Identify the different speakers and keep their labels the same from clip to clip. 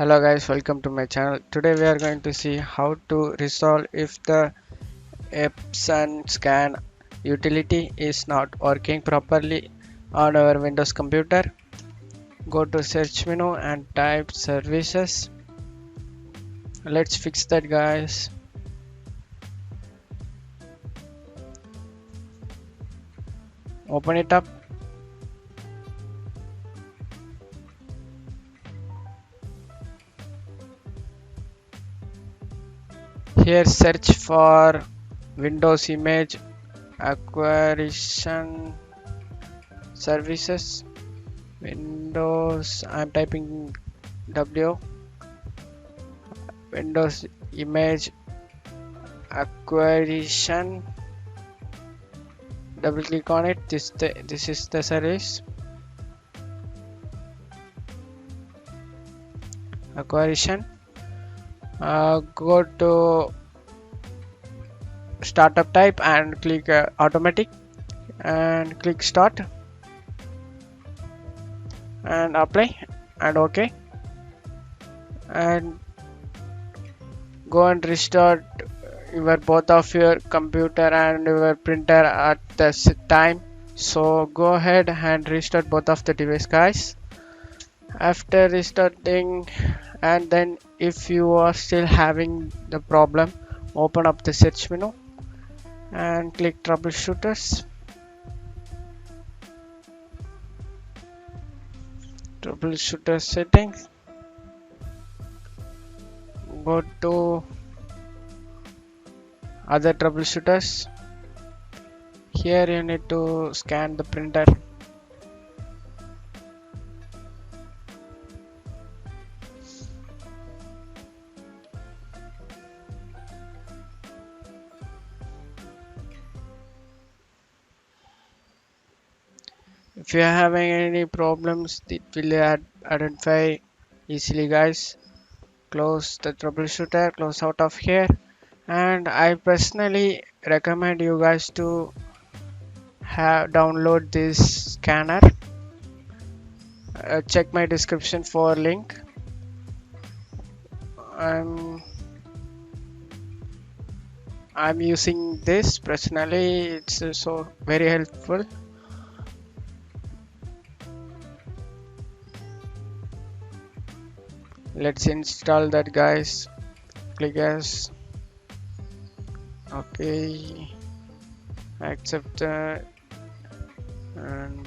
Speaker 1: Hello guys, welcome to my channel. Today we are going to see how to resolve if the Epson scan utility is not working properly on our Windows computer. Go to search menu and type services. Let's fix that guys. Open it up. Here search for Windows image acquisition services. Windows, I'm typing W. Windows image acquisition. Double click on it. This is the service. Acquisition. Go to startup type and click automatic and click start and apply and OK, and go and restart your both of your computer and your printer at the time. So go ahead and restart both of the device guys. After restarting, and then if you are still having the problem, open up the search menu and click troubleshooters. Troubleshooter settings. Go to other troubleshooters. Here you need to scan the printer. If you are having any problems, it will identify easily guys. Close the troubleshooter, close out of here, and I personally recommend you guys to download this scanner. Check my description for link. I'm using this personally. It's so very helpful. Let's install that guys. Click as okay, accept that, and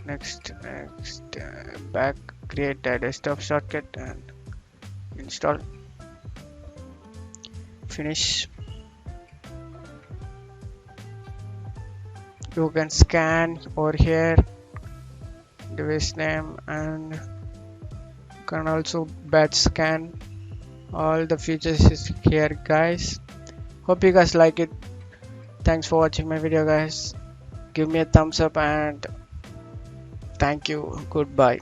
Speaker 1: next back, create a desktop shortcut and install, finish. You can scan over here device name, and can also batch scan. All the features is here guys. Hope you guys like it. Thanks for watching my video guys. Give me a thumbs up and thank you. Goodbye.